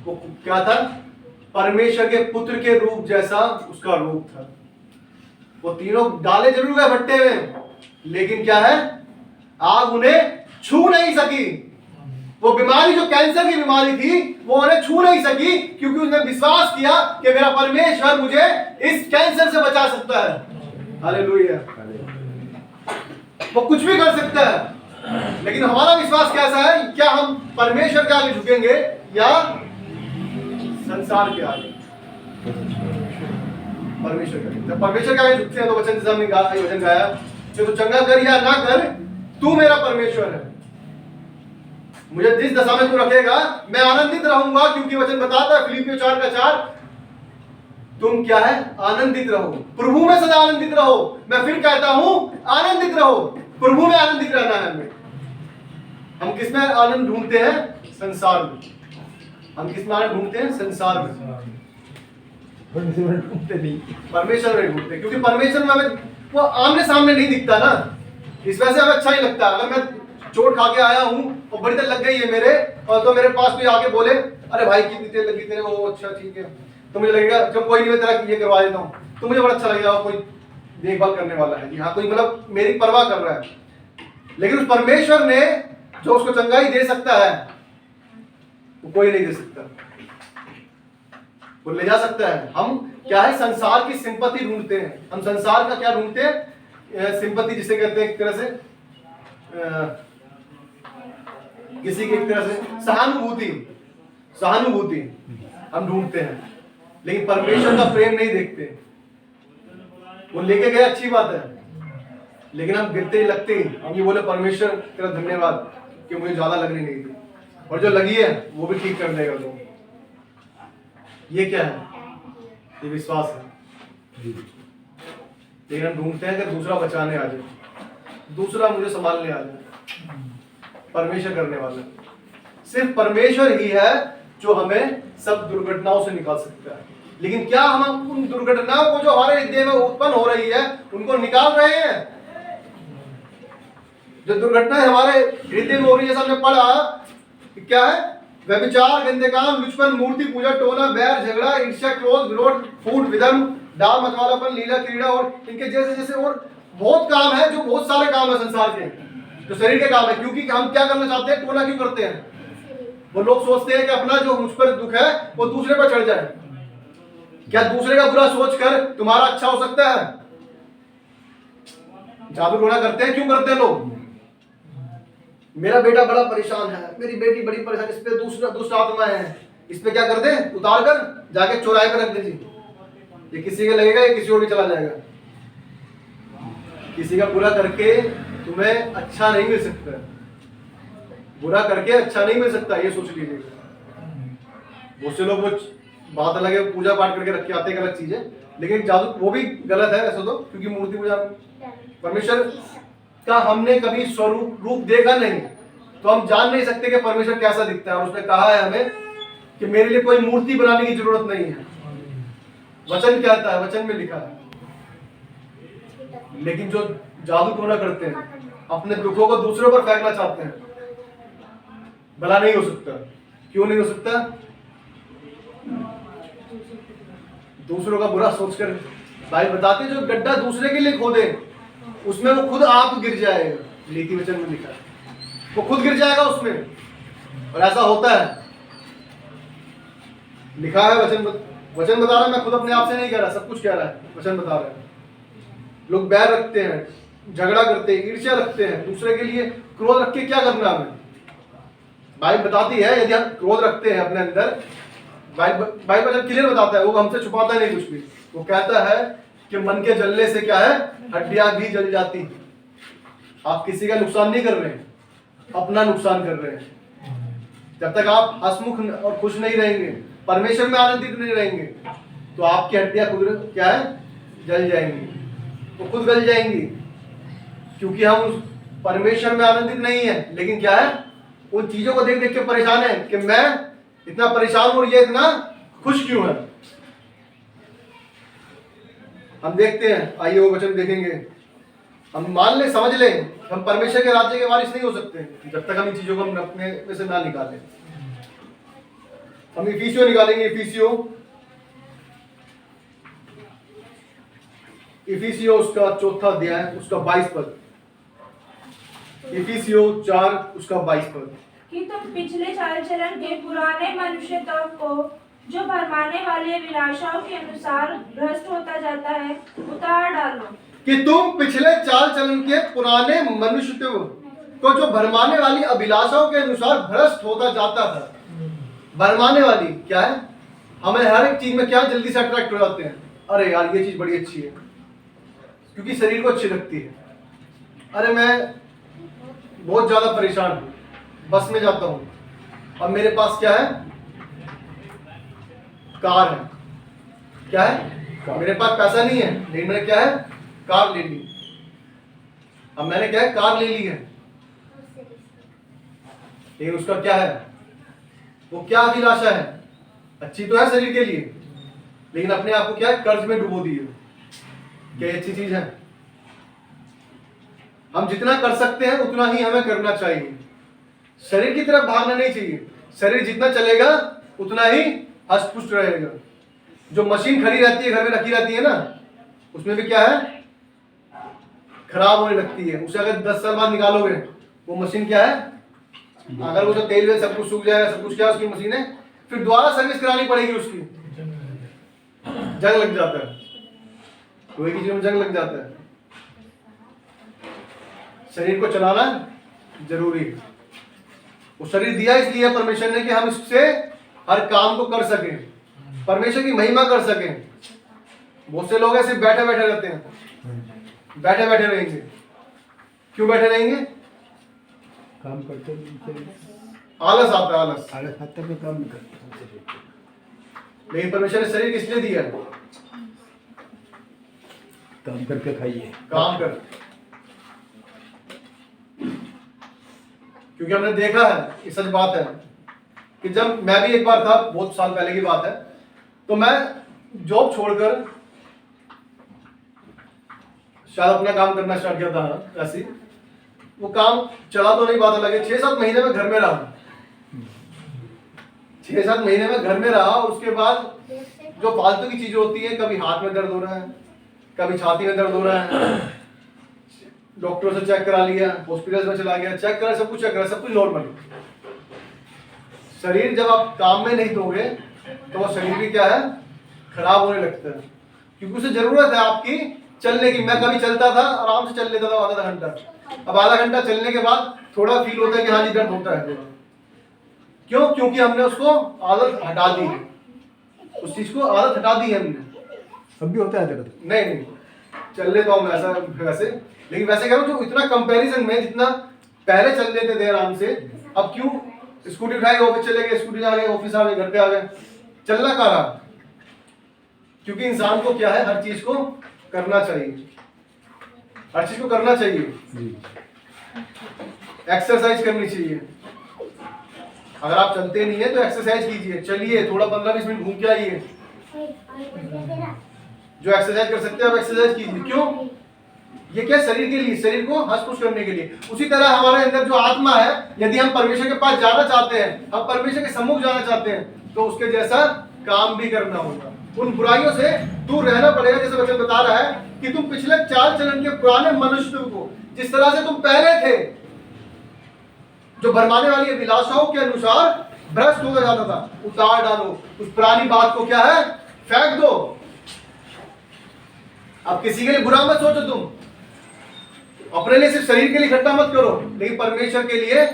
वो क्या था, परमेश्वर के पुत्र के रूप जैसा उसका रूप था। वो तीनों डाले जरूर गए भट्टे में, लेकिन क्या है, आग उन्हें छू नहीं सकी। वो बीमारी जो कैंसर की बीमारी थी वो उन्हें छू नहीं सकी, क्योंकि उसने विश्वास किया कि मेरा परमेश्वर मुझे इस कैंसर से बचा सकता है। हालेलुया। वो कुछ भी कर सकता है, लेकिन हमारा विश्वास कैसा है, क्या हम परमेश्वर के आगे झुकेंगे या संसार के आगे? परमेश्वर के आगे। जब परमेश्वर के आगे झुकते हैं तो वचन जैसा हमने वचन गाया, जो तू चंगा कर या ना कर, तू मेरा परमेश्वर है। मुझे जिस दशा में तू रखेगा मैं आनंदित रहूंगा, क्योंकि वचन बताता है फिलिपियों 4:4, तुम क्या है, आनंदित रहो, प्रभु में सदा आनंदित रहो। मैं फिर कहता हूं आनंदित रहो, प्रभु में आनंदित रहना है हमें। हम किस में आनंद ढूंढते हैं? संसार में। हम किस में आनंद ढूंढते हैं? संसार में। परमेश्वर में ढूंढते, क्योंकि परमेश्वर में हमें वो आमने सामने नहीं दिखता ना, इस वजह से हमें अच्छा ही लगता है। अगर मैं चोट खा के आया हूं और बड़ी देर लग गई है मेरे, और तो मेरे पास कोई आके बोले अरे भाई कितनी देर लगी तेरे, वो अच्छा ठीक है, तो मुझे लगेगा जब कोई नहीं, मैं तेरा ये करवा देता हूँ, तो मुझे बड़ा अच्छा लगेगा, कोई देखभाल करने वाला है, हाँ कोई मतलब मेरी परवाह कर रहा है। लेकिन उस परमेश्वर ने जो उसको चंगाई दे सकता है वो कोई नहीं दे सकता, वो ले जा सकता है। हम क्या है, संसार की सिंपैथी ढूंढते हैं। हम संसार का क्या ढूंढते हैं? सिंपैथी जिसे कहते हैं एक तरह से, किसी की एक तरह से सहानुभूति, सहानुभूति हम ढूंढते हैं, लेकिन परमेश्वर का प्रेम नहीं देखते। वो लेके गए अच्छी बात है, लेकिन हम गिरते ही लगते ही हम ये बोले परमेश्वर तेरा धन्यवाद कि मुझे ज्यादा लगनी नहीं थी, और जो लगी है वो भी ठीक कर देगा। तो ये क्या है? ये विश्वास है। लेकिन हम ढूंढते हैं कि दूसरा बचाने आ जाए, दूसरा मुझे संभालने आ जाए। परमेश्वर करने वाला सिर्फ परमेश्वर ही है जो हमें सब दुर्घटनाओं से निकाल सकता है। लेकिन क्या हम उन दुर्घटनाओं को जो हमारे हृदय में उत्पन्न हो रही है उनको निकाल रहे हैं? जो दुर्घटनाएं हमारे हृदय में हो रही है, जैसा हमने पढ़ा, क्या है? व्यभिचार, गंदे काम, लुचपन, मूर्ति पूजा, टोना, बैर, झगड़ा, ईर्ष्या, क्रोध, विरोध, फूट, विधर्म, डाल मतवालापन, लीला, क्रीड़ा और इनके जैसे जैसे और बहुत काम है, जो बहुत सारे काम है संसार के, जो शरीर के काम है। क्योंकि हम क्या करना चाहते हैं? टोना क्यों करते हैं? वो लोग सोचते हैं कि अपना जो मुझ पर दुख है वो दूसरे पर चढ़ जाए। क्या दूसरे का बुरा सोचकर तुम्हारा अच्छा हो सकता है? जादू टोना करते हैं, क्यों करते हैं लोग? मेरा बेटा बड़ा परेशान है, मेरी बेटी बड़ी परेशान, इस पे दूसरा दुष्ट आत्मा है, इस पे क्या कर दे? उतार कर जाके चौराहे पे रख दीजिए। ये किसी का लगेगा, ये किसी और भी चला जाएगा। किसी का बुरा करके तुम्हें अच्छा नहीं मिल सकता, बुरा करके अच्छा नहीं मिल सकता, ये सोच लीजिएगा। बहुत से लोग वो बात अलग है, पूजा पाठ करके रख के आते हैं, गलत चीज है, लेकिन जादू वो भी गलत है ऐसा तो, क्योंकि मूर्ति पूजा परमेश्वर का हमने कभी स्वरूप रूप देखा नहीं, तो हम जान नहीं सकते कि परमेश्वर कैसा दिखता है। और उसने कहा है हमें कि मेरे लिए कोई मूर्ति बनाने की जरूरत नहीं है। वचन कहता है, वचन में लिखा है। लेकिन जो जादू टोना करते हैं, अपने दुखों को दूसरों पर फेंकना चाहते हैं, भला नहीं हो सकता। क्यों नहीं हो सकता? दूसरों का बुरा सोचकर, भाई बताते जो गड्ढा दूसरे के लिए खोदे उसमें वो खुद आप गिर जाएगा। नीति वचन में लिखा है वो खुद गिर जाएगा उसमें, और ऐसा होता है, लिखा है। वचन बता रहा है, मैं खुद अपने आप से नहीं कह रहा, सब कुछ कह रहा है, वचन बता रहा है। लोग बैर रखते हैं, झगड़ा करते हैं, ईर्ष्या रखते हैं, दूसरे के लिए क्रोध रख के क्या करना हमें? बाइबल बताती है यदि हम क्रोध रखते हैं अपने अंदर, बाइबल क्लियर बताता है, वो हमसे छुपाता नहीं कुछ भी। वो कहता है कि मन के जलने से क्या है, हड्डियां भी जल जाती। आप किसी का नुकसान नहीं कर रहे हैं, अपना नुकसान कर रहे हैं। जब तक आप हंसमुख और खुश नहीं रहेंगे, परमेश्वर में आनंदित नहीं रहेंगे, तो आपकी हड्डियां खुद क्या है, जल जाएंगी, वो खुद गल जाएंगी। क्योंकि हम उस परमेश्वर में आनंदित नहीं है, लेकिन क्या है, उन चीजों को देख देख के परेशान है कि मैं इतना परेशान हूं और ये इतना खुश क्यों है। हम देखते हैं, आइए वो वचन देखेंगे। हम मान ले, समझ ले, हम परमेश्वर के राज्य के वारिस नहीं हो सकते जब तक हम इन चीजों को अपने में से ना निकालें। हम इफिसियों निकालेंगे, इफिसियों उसका 4 अध्याय, उसका 22 पद। इफिसियों 4 उसका 22 पद। कि तुम पिछले चाल चलन के पुराने मनुष्यत्व को, जो भरमाने वाली अभिलाषाओं के अनुसार भ्रष्ट होता जाता है, उतार डालो। कि तुम पिछले चाल चलन के पुराने मनुष्यत्व को, जो भरमाने वाली अभिलाषाओं के अनुसार भ्रष्ट होता जाता था। भरमाने वाली क्या है? हमें हर एक चीज में क्या जल्दी से अट्रैक्ट हो जाते हैं, अरे यार ये चीज बड़ी अच्छी है, क्योंकि शरीर को अच्छी लगती है। अरे मैं बहुत ज्यादा परेशान हूं, बस में जाता हूँ। अब मेरे पास क्या है? कार है। क्या है? मेरे पास पैसा नहीं है, लेकिन मैंने क्या है? कार ले ली। अब मैंने क्या है? कार ले ली है, लेकिन उसका क्या है? वो क्या अभिलाषा है? अच्छी तो है शरीर के लिए, लेकिन अपने आप को क्या है? कर्ज में डुबो दिए। क्या ये अच्छी चीज है? हम जितना कर सकते हैं उतना ही हमें करना चाहिए। शरीर की तरफ भागना नहीं चाहिए। शरीर जितना चलेगा उतना ही हष्ट पुष्ट रहेगा। जो मशीन खड़ी रहती है, घर में रखी रहती है ना, उसमें भी क्या है? खराब होने लगती है। उसे अगर 10 साल बाद निकालोगे, वो मशीन क्या है? अगर वो जो तेल में सब कुछ सूख जाएगा, सब कुछ क्या उसकी मशीन है, फिर दोबारा सर्विस करानी पड़ेगी उसकी। जंग लग जाता है, लोहे की चीज में जंग लग जाता है। शरीर को चलाना जरूरी है। वो शरीर दिया इसलिए परमेश्वर ने कि हम इससे हर काम को कर सकें, परमेश्वर की महिमा कर सकें। बहुत से लोग ऐसे बैठे बैठे रहते हैं, बैठे बैठे रहेंगे। क्यों बैठे रहेंगे? काम करते आलस आता है, आलस। आलस आता है, काम नहीं करते। लेकिन परमेश्वर ने शरीर किस लिए दिया? काम करके खाइए। काम कर। क्योंकि हमने देखा है, ये सच बात है कि जब मैं भी एक बार था, बहुत साल पहले की बात है, तो मैं जॉब छोड़कर शायद अपना काम करना स्टार्ट किया था। ऐसे ही वो काम चला तो नहीं, बात अलग है। 6-7 महीने में घर में रहा, 6-7 महीने में घर में रहा। उसके बाद जो फालतू की चीजें होती है, कभी हाथ में दर्द हो रहा है, कभी छाती में दर्द हो रहा है, डॉक्टर से चेक करा लिया, हॉस्पिटल में चला गया, चेक करा, सब कुछ चेक करा, सब कुछ नॉर्मल। शरीर जब आप काम में नहीं दोगे तो वो शरीर भी क्या है? खराब होने लगता है। क्योंकि उसे जरूरत है आपकी चलने की। मैं कभी चलता था, आराम से चल लेता था आधा घंटा। अब आधा घंटा चलने के बाद थोड़ा फील होता है कि हाँ जी दर्द होता है। क्यों? क्योंकि हमने उसको आदत हटा दी है, उस चीज को आदत हटा दी है हमने। अब भी होता है दर्द? नहीं, चल लेता हूँ मैं ऐसा वैसे, लेकिन वैसे कह रहा हूँ जो इतना कंपैरिजन में जितना पहले चल लेते थे आराम से, अब क्यों? स्कूटी उठाई, ऑफिस चले गए, स्कूटी आ गए, ऑफिस आ गए, घर पे आ गए, चलना कहाँ रहा? क्योंकि इंसान को क्या है? हर चीज को करना चाहिए, हर चीज को करना चाहिए। एक्सरसाइज करनी चाहिए। अगर आप चलते नहीं है तो एक्सरसाइज कीजिए, चलिए, थोड़ा 15-20 मिनट घूम के आइए। जो एक्सरसाइज कर सकते हैं आप एक्सरसाइज कीजिए। क्यों? ये क्या? शरीर के लिए, शरीर को हष्ट पुष्ट करने के लिए। उसी तरह हमारे अंदर जो आत्मा है, यदि हम परमेश्वर के पास जाना चाहते हैं, हम परमेश्वर के सम्मुख जाना चाहते हैं, तो उसके जैसा काम भी करना होगा। उन बुराइयों से दूर रहना पड़ेगा। जैसे वचन बता रहा है कि तुम पिछले 4 चरण के पुराने मनुष्य को, जिस तरह से तुम पहले थे, जो भरमाने वाली अभिलाषाओं के अनुसार भ्रष्ट होता जाता था, उतार डालो। उस पुरानी बात को क्या है? फेंक दो। अब किसी के लिए बुरा मत सोचो, तुम अपने लिए सिर्फ शरीर के लिए इकट्ठा मत करो, लेकिन परमेश्वर के लिए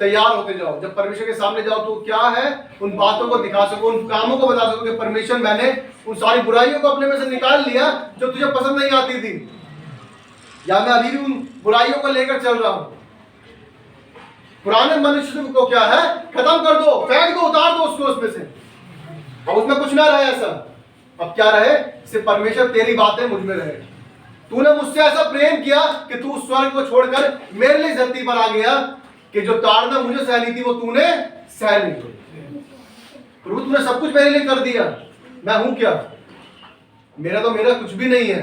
तैयार होते जाओ। जब परमेश्वर के सामने जाओ तो क्या है? उन बातों को दिखा सको, उन कामों को बता सको कि परमेश्वर, मैंने उन सारी बुराइयों को अपने में से निकाल लिया जो तुझे पसंद नहीं आती थी, या मैं अभी भी उन बुराइयों को लेकर चल रहा हूं। पुराने मनुष्य को क्या है? खत्म कर दो, फेंक दो, उतार दो उसको उसमें से। अब उसमें कुछ ना रहे ऐसा। अब क्या रहे? सिर्फ परमेश्वर तेरी बातें मुझ में रहे। तूने मुझसे ऐसा प्रेम किया कि तू स्वर्ग को छोड़कर मेरे लिए धरती पर आ गया, कि जो ताड़ना मुझे सहनी थी वो तूने सह ली। प्रभु तूने सब कुछ मेरे लिए कर दिया। मैं हूं क्या? मेरा तो मेरा कुछ भी नहीं है।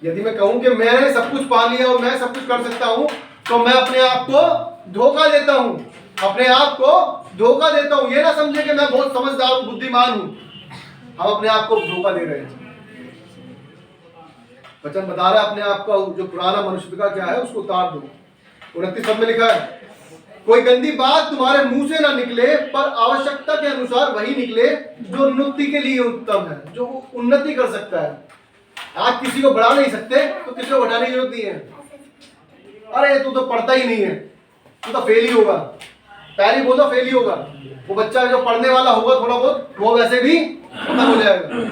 यदि मैं कहूं कि मैंने सब कुछ पा लिया और मैं सब कुछ कर सकता हूं, तो मैं अपने आप को धोखा देता हूं, अपने आप को धोखा देता हूं। ये ना समझे कि मैं बहुत समझदार हूं, बुद्धिमान हूं। हम अपने आप को धोखा दे रहे हैं। वचन बता रहा है अपने आप का जो पुराना मनुष्य का क्या है उसको उतार दो। 29 पद में लिखा है, कोई गंदी बात तुम्हारे मुंह से ना निकले, पर आवश्यकता के अनुसार वही निकले जो उन्नति के लिए उत्तम है, जो उन्नति कर सकता है। आप किसी को बढ़ा नहीं सकते तो किसी को बढ़ाने की जरूरत नहीं है। अरे तू तो पढ़ता ही नहीं है, तू तो फेल ही होगा, पहले बोल दो फेल ही होगा। वो बच्चा जो पढ़ने वाला होगा थोड़ा बहुत, वो वैसे भी खत्म हो जाएगा।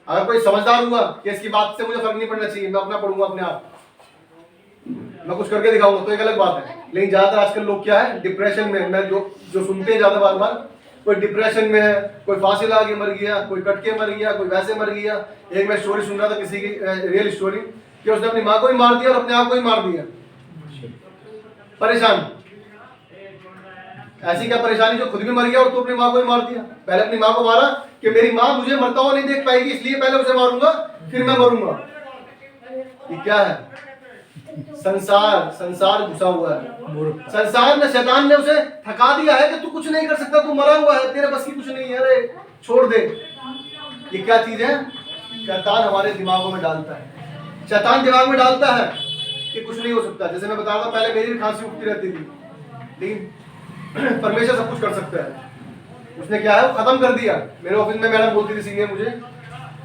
अगर कोई समझदार हुआ कि इसकी बात से मुझे फर्क नहीं पड़ना चाहिए, मैं अपना पढ़ूंगा अपने आप, मैं कुछ करके दिखाऊंगा तो एक अलग बात है। लेकिन ज्यादातर आजकल लोग क्या है, डिप्रेशन में। मैं जो सुनते हैं ज्यादा बार बार, कोई डिप्रेशन में है, कोई फांसी लगा के मर गया, कोई कट के मर गया, कोई वैसे मर गया। एक मैं स्टोरी सुन रहा था किसी की, रियल स्टोरी, कि उसने अपनी माँ को ही मार दिया और अपने आप को ही मार दिया। परेशान, ऐसी क्या परेशानी जो खुद भी मर गया और तू अपनी माँ को ही मार दिया। पहले अपनी माँ को मारा कि मेरी माँ मुझे मरता हुआ नहीं देख पाएगी, इसलिए पहले उसे मारूंगा फिर मैं मरूंगा। ये क्या है? संसार घुसा हुआ है। संसार ने, शैतान ने उसे थका दिया है कि तू कुछ नहीं कर सकता, तू मरा हुआ है, तेरे बस की कुछ नहीं है, अरे छोड़ दे। ये क्या चीज है? शैतान हमारे दिमागों में डालता है। शैतान दिमाग में डालता है कि कुछ नहीं हो सकता। जैसे मैं बता रहा था, पहले मेरी भी खांसी उठती रहती थी, लेकिन परमेश्वर सब कुछ कर सकता है। उसने क्या है, वो खत्म कर दिया। मेरे ऑफिस में मैडम बोलती थी, सीनियर मुझे,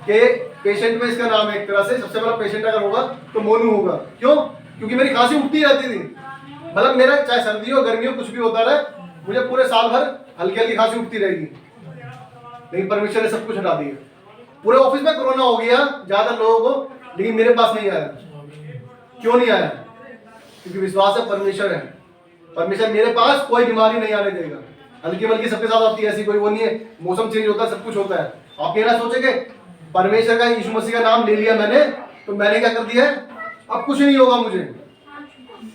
कि पेशेंट में इसका नाम है एक तरह से, सबसे बड़ा पेशेंट अगर होगा तो मोनू होगा। क्यों? क्योंकि मेरी खांसी उठती रहती थी। मतलब मेरा चाहे सर्दी हो गर्मी हो कुछ भी होता रहे, मुझे पूरे साल भर हल्की हल्की खांसी उठती रहेगी। लेकिन परमेश्वर ने सब कुछ हटा दिया। पूरे ऑफिस में कोरोना हो गया ज्यादा लोगों को, लेकिन मेरे पास नहीं आया। क्यों नहीं आया? क्योंकि विश्वास है, परमेश्वर है। परमेश्वर मेरे पास कोई बीमारी नहीं आने देगा। हल्की बल्कि सबके साथ आती है, ऐसी कोई वो नहीं है। मौसम चेंज होता है, सब कुछ होता है। आप ये ना सोचेंगे परमेश्वर का, यीशु मसीह का नाम ले लिया मैंने तो मैंने क्या कर दिया है, अब कुछ नहीं होगा मुझे।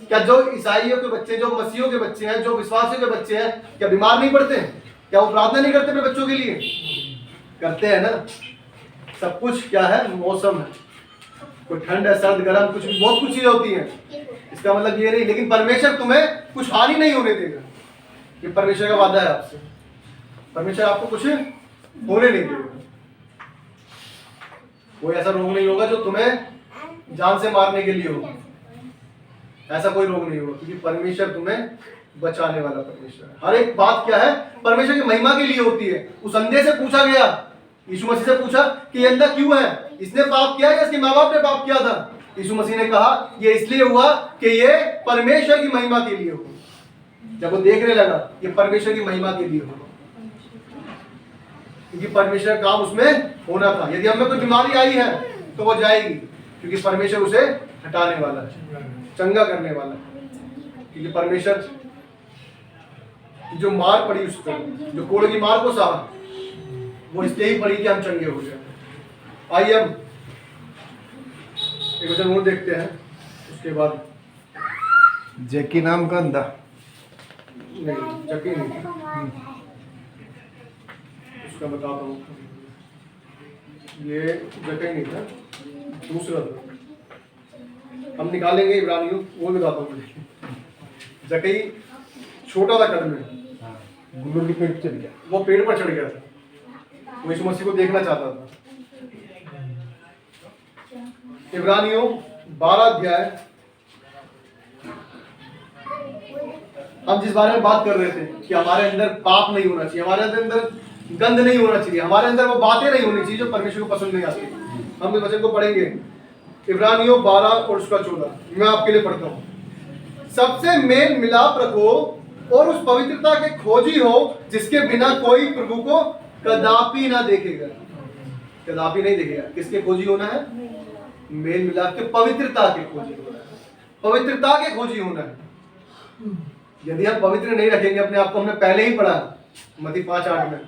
क्या जो ईसाइयों के बच्चे, जो मसीहियों के बच्चे हैं, जो विश्वासियों के बच्चे हैं, क्या बीमार नहीं पड़ते? क्या वो प्रार्थना नहीं करते अपने बच्चों के लिए? करते हैं ना। सब कुछ क्या है, मौसम है। कोई ठंड है, सर्द गर्म, कुछ भी, बहुत कुछ चीजें होती हैं। इसका मतलब ये नहीं, लेकिन परमेश्वर तुम्हें कुछ हानि नहीं होने देगा। ये परमेश्वर का वादा है आपसे। परमेश्वर आपको कुछ होने नहीं देगा। कोई ऐसा रोग नहीं होगा जो तुम्हें जान से मारने के लिए हो। ऐसा कोई रोग नहीं होगा, क्योंकि परमेश्वर तुम्हें बचाने वाला परमेश्वर है। हर एक बात क्या है, परमेश्वर की महिमा के लिए होती है। उस अंधे से पूछा गया, यीशु मसीह से पूछा कि ये अंधा क्यों है? इसने पाप किया या इसके माँ बाप ने पाप किया था? यीशु मसीह ने कहा ये इसलिए हुआ कि ये परमेश्वर की महिमा के लिए हो। जब वो देखने लगा, ये परमेश्वर की महिमा के लिए हो, क्योंकि परमेश्वर का काम उसमें होना था। यदि हमें कोई बीमारी आई है तो वो जाएगी, क्योंकि परमेश्वर उसे हटाने वाला है, चंगा करने वाला है। क्योंकि परमेश्वर जो मार पड़ी उस पर, जो कोड़ की मार को सहा, वो इसलिए ही पड़ी कि हम चंगे हो जाए। आइए हम एक वचन और देखते हैं, उसके बाद। जैकी नाम का अंधा, नहीं जकी नहीं, उसका बताता हूँ। ये जकी नहीं था, दूसरा था। हम निकालेंगे इब्रानियों, वो भी बताता हूँ मुझे। जकी छोटा था कद में, गुरु के पेट चढ़ गया। वो पेड़ पर चढ़ गया था, वो यीशु मसीह को देखना चाहता था। इब्रानियों 12 अध्याय, हम जिस बारे में बात कर रहे थे कि हमारे अंदर पाप नहीं होना चाहिए, हमारे अंदर गंद नहीं होना चाहिए, हमारे अंदर वो बातें नहीं होनी चाहिए जो परमेश्वर को पसंद नहीं आती। हम इस वचन को पढ़ेंगे, इब्रानियों 12 और उसका 14। मैं आपके लिए पढ़ता हूँ। सबसे मेल मिलाप रखो और उस पवित्रता के खोजी हो जिसके बिना कोई प्रभु को कदापि ना देखेगा। कदापि नहीं देखेगा। किसके खोजी होना है? मेल मिलाप के, पवित्रता के खोजी होना है। पवित्रता के खोजी होना है। यदि हम पवित्र नहीं रखेंगे अपने आप को, हमने पहले ही पढ़ा मत्ती 5:8 में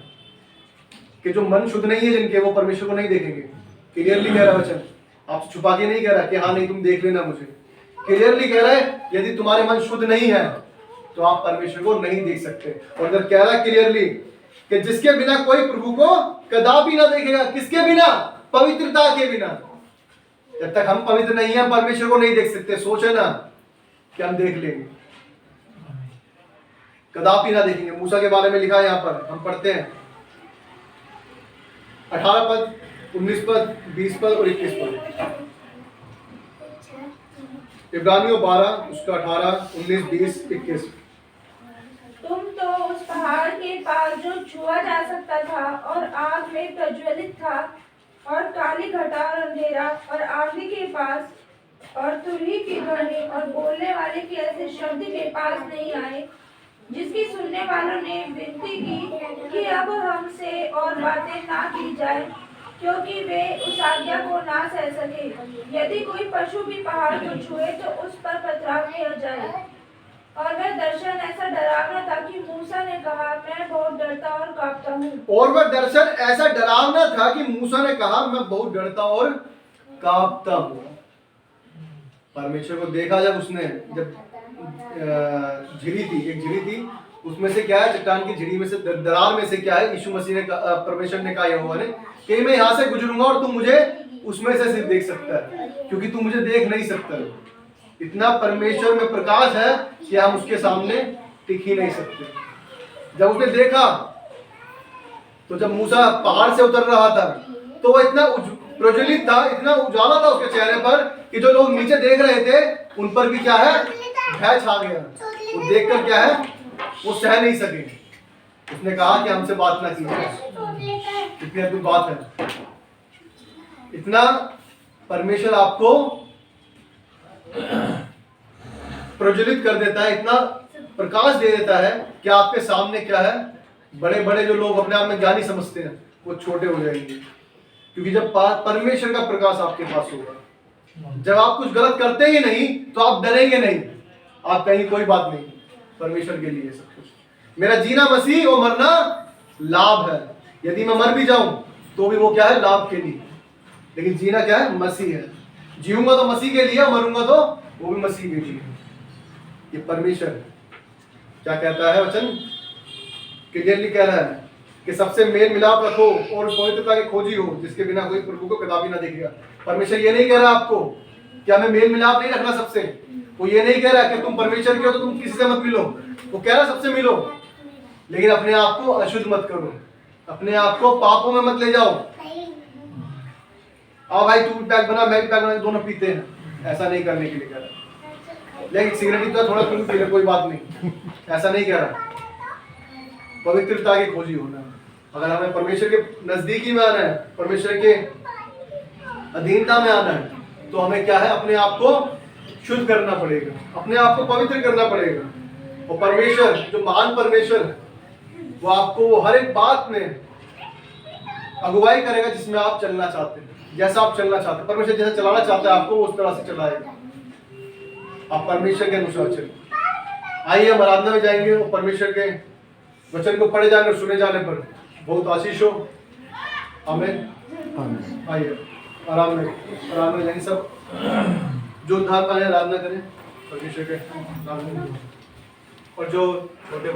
कि जो मन शुद्ध नहीं है जिनके, वो परमेश्वर को नहीं देखेंगे। क्लियरली कह रहा है वचन, आपसे छुपा के नहीं कह रहा कि हाँ नहीं तुम देख लेना मुझे। क्लियरली कह रहा है यदि तुम्हारे मन शुद्ध नहीं है तो आप परमेश्वर को नहीं देख सकते। और अगर कह रहा है क्लियरली कि जिसके बिना कोई प्रभु को कदापि ना देखेगा। किसके बिना? पवित्रता के बिना। जब तक हम पवित्र नहीं है, परमेश्वर को नहीं देख सकते। सोचे ना कि हम देख लेंगे, कदापि ना देखेंगे। मूसा के बारे में लिखा है यहाँ पर, हम पढ़ते हैं 18 पद, 19 पद, 20 पद और 21 पद। इब्रानियों 12 उसका 18, 19, 20, 21। तुम तो उस पहाड़ के पास जो छुआ जा सकता था और आग में प्रज्वलित था, और काली घटा और अंधेरा और आंधी के पास और तुरही की ध्वनि और बोलने वाले के ऐसे शब्द के पास नहीं आए, जिसकी सुनने वालों ने विनती की कि अब हमसे और बातें ना की जाए, क्योंकि वे उस आज्ञा को ना सह सके। यदि कोई पशु भी पहाड़ को छुए तो उस पर पथराव आगे हो जाए। और वह दर्शन ऐसा डरावना था कि मूसा ने कहा, मैं बहुत डरता और कांपता हूँ। और वह दर्शन ऐसा डरावना था कि मूसा ने कहा, मैं बहुत डरता और कांपता हूँ। परमेश्वर को देखा जब उसने, जब झिरी थी, उसमें से क्या है, चट्टान की झिरी में से, दरार में से क्या है, यीशु मसीह ने, परमेश्वर ने कहा यहोवा ने कि मैं यहाँ से गुजरूंगा और तू मुझे उसमें से सिर्फ देख सकता है, क्योंकि तू मुझे देख नहीं सकता। इतना परमेश्वर में प्रकाश है कि हम उसके सामने टिक ही नहीं सकते। जब उसने देखा, तो जब मूसा पहाड़ से उतर रहा था तो वो इतना प्रज्वलित था, इतना उजाला था उसके चेहरे पर कि जो लोग नीचे देख रहे थे उन पर भी क्या है, भय छा गया। वो देखकर क्या है, वो सह नहीं सके। उसने कहा कि हमसे बात ना कीजिए, कितनी अद्भुत बात है। इतना परमेश्वर आपको प्रज्वलित कर देता है, इतना प्रकाश दे देता है कि आपके सामने क्या है, बड़े बड़े जो लोग अपने आप में ज्ञानी समझते हैं वो छोटे हो जाएंगे, क्योंकि जब परमेश्वर का प्रकाश आपके पास होगा, जब आप कुछ गलत करते ही नहीं तो आप डरेंगे नहीं, आप कहीं कोई बात नहीं, परमेश्वर के लिए सब कुछ। मेरा जीना मसीह और मरना लाभ है। यदि मैं मर भी जाऊं तो भी वो क्या है, लाभ के लिए, लेकिन जीना क्या है, मसीह है। जीऊंगा तो मसीह के लिए, मरूंगा तो वो भी मसीह के लिए। ये परमेश्वर क्या कहता है, वचन क्लियरली कह रहा है कि सबसे मेल मिलाप रखो और पवित्रता की खोजी हो, जिसके बिना कोई प्रभु को कदापि ना देखेगा। परमेश्वर ये नहीं कह रहा आपको कि हमें मेल मिलाप नहीं रखना सबसे। वो ये नहीं कह रहा कि तुम परमेश्वर के हो तो तुम किसी से मत मिलो। वो कह रहा सबसे मिलो, लेकिन अपने आप को अशुद्ध मत करो, अपने आप को पापों में मत ले जाओ। आओ भाई, तू भी पैक बना, मैं भी पैक बना, दोनों पीते हैं, ऐसा नहीं करने के लिए कह रहा। लेकिन सिगरेट तो थोड़ा तुम पी ले, कोई बात नहीं, ऐसा नहीं कह रहा। पवित्रता की खोजी होना। अगर हमें परमेश्वर के नजदीकी में आना है, परमेश्वर के अधीनता में आना है, तो हमें क्या है, अपने आप को शुद्ध करना पड़ेगा, अपने आप को पवित्र करना पड़ेगा। और परमेश्वर, जो महान परमेश्वर, वो आपको हर एक बात में अगुवाई करेगा जिसमें आप चलना चाहते हैं, जैसा आप चलना चाहते हैं। परमेश्वर जैसा चलाना चाहता है आपको, उस तरह से चलाएगा। आप परमेश्वर के अनुसार चलिए। आइए हम आराधना में जाएंगे और परमेश्वर के वचन को पढ़े जाने और सुने जाने पर बहुत आशीष हो। आमीन। आइए आराम में जाएंगे सब। जो उद्धार पाए आराधना करें परमेश्वर के नाम में, और जो छोटे